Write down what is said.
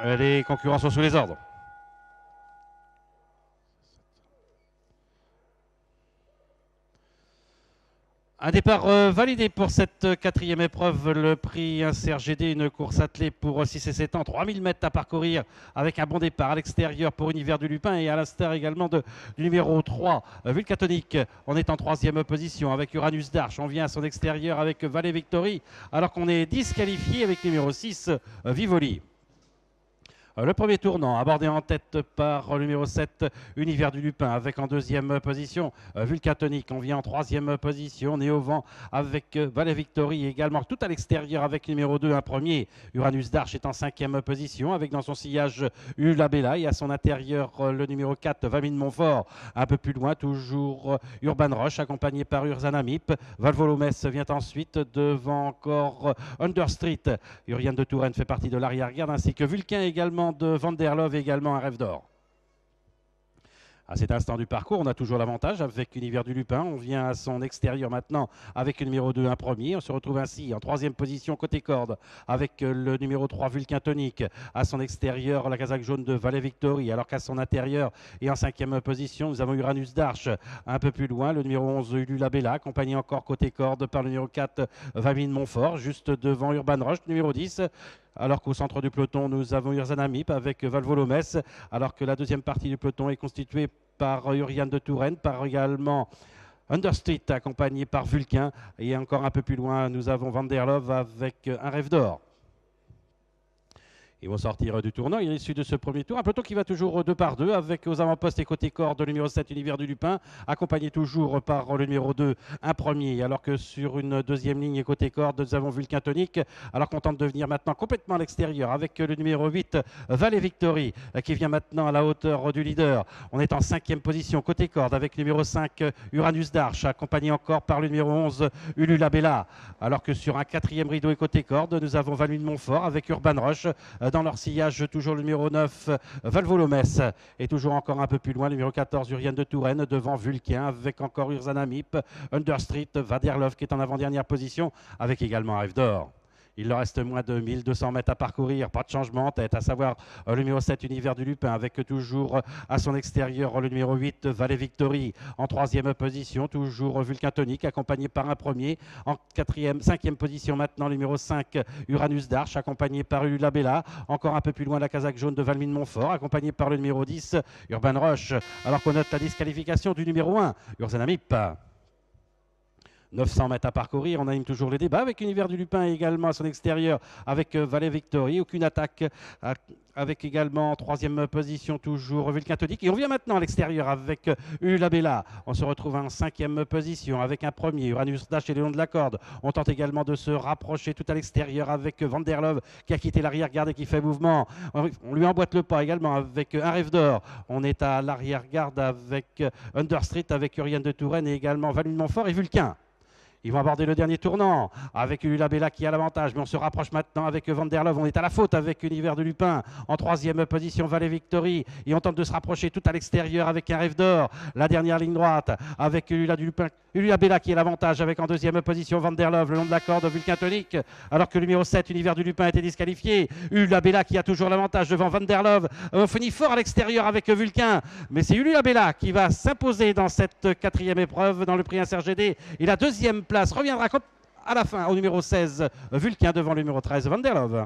Les concurrents sont sous les ordres. Un départ validé pour cette quatrième épreuve, le prix Insert GD, une course attelée pour 6 et 7 ans, 3000 mètres à parcourir avec un bon départ à l'extérieur pour Univers du Lupin et à l'instar également du numéro 3, Vulcatonic. On est en troisième position avec Uranus d'Arche, on vient à son extérieur avec Valley Victory alors qu'on est disqualifié avec numéro 6, Vivoli. Le premier tournant abordé en tête par le numéro 7, Univers du Lupin, avec en deuxième position Vulcatonic. On vient en troisième position, Néovent avec Valley Victory également, tout à l'extérieur avec numéro 2, un premier. Uranus d'Arche est en cinquième position avec dans son sillage Ulabella et à son intérieur le numéro 4, Vamine Montfort. Un peu plus loin, toujours Urban Rush accompagné par Urzanamip. Valvolomès vient ensuite devant encore Understreet. Uriane de Touraine fait partie de l'arrière-garde ainsi que Vulcain également de Vanderlove, également un rêve d'or. À cet instant du parcours, on a toujours l'avantage avec Univers du Lupin. On vient à son extérieur maintenant avec le numéro 2, un premier. On se retrouve ainsi en troisième position côté corde avec le numéro 3, Vulcatonic. À son extérieur, la casaque jaune de Valley Victory. Alors qu'à son intérieur et en cinquième position, nous avons Uranus d'Arche. Un peu plus loin, le numéro 11, Ululabella, accompagné encore côté corde par le numéro 4, Vamine Montfort. Juste devant Urban Rush, numéro 10. Alors qu'au centre du peloton, nous avons Urzanamip avec Valvolomès, alors que la deuxième partie du peloton est constituée par Uriane de Touraine, par également Understreet, accompagné par Vulcain. Et encore un peu plus loin, nous avons Vanderlove avec un rêve d'or. Ils vont sortir du tournant. Il est issu de ce premier tour. Un peloton qui va toujours 2 par 2 avec aux avant-postes et côté corde le numéro 7, Univers du Lupin, accompagné toujours par le numéro 2, un premier. Alors que sur une deuxième ligne et côté corde, nous avons Vulcatonic. Alors qu'on tente de venir maintenant complètement à l'extérieur avec le numéro 8, Valley Victory, qui vient maintenant à la hauteur du leader. On est en cinquième position côté corde avec le numéro 5, Uranus d'Arche, accompagné encore par le numéro 11, Ululabella. Alors que sur un quatrième rideau et côté corde, nous avons Vamine Montfort avec Urban Rush. Dans leur sillage, toujours le numéro 9, Valvolomès. Et toujours encore un peu plus loin, le numéro 14, Uriane de Touraine, devant Vulcain, avec encore Urzanamip, Understreet, Vanderlove qui est en avant-dernière position, avec également un rêve d'or. Il leur reste moins de 1200 mètres à parcourir, pas de changement en tête, à savoir le numéro 7, Univers du Lupin, avec toujours à son extérieur le numéro 8, Valley Victory. En troisième position, toujours Vulcatonic, accompagné par un premier. En cinquième position maintenant, le numéro 5, Uranus d'Arche, accompagné par Ulabella. Encore un peu plus loin, la casaque jaune de Vamine Montfort, accompagné par le numéro 10, Urban Rush. Alors qu'on note la disqualification du numéro 1, Urzanamip. 900 mètres à parcourir, on anime toujours les débats avec Univers du Lupin également à son extérieur avec Valley Victory. Aucune attaque avec également en troisième position toujours Vulcatonic. Et on vient maintenant à l'extérieur avec Ulabella. On se retrouve en cinquième position avec un premier, Uranus d'Arche et le long de la corde. On tente également de se rapprocher tout à l'extérieur avec Vanderlove qui a quitté l'arrière-garde et qui fait mouvement. On lui emboîte le pas également avec un rêve d'or. On est à l'arrière-garde avec Understreet, avec Uriane de Touraine et également Vamine Montfort et Vulcain. Ils vont aborder le dernier tournant avec Ululabella qui a l'avantage, mais on se rapproche maintenant avec Vanderlove. On est à la faute avec Univers du Lupin. En troisième position, Valley Victory. Et on tente de se rapprocher tout à l'extérieur avec un rêve d'or. La dernière ligne droite avec Ululabella qui a l'avantage avec en deuxième position Vanderlove le long de la corde Vulcatonic. Alors que le numéro 7, Univers du Lupin, a été disqualifié. Ululabella qui a toujours l'avantage devant Vanderlove. On finit fort à l'extérieur avec Vulcain. Mais c'est Ululabella qui va s'imposer dans cette quatrième épreuve dans le prix Insert GD. Et la deuxième place reviendra à la fin au numéro 16, Vulcain devant le numéro 13, Vanderlove.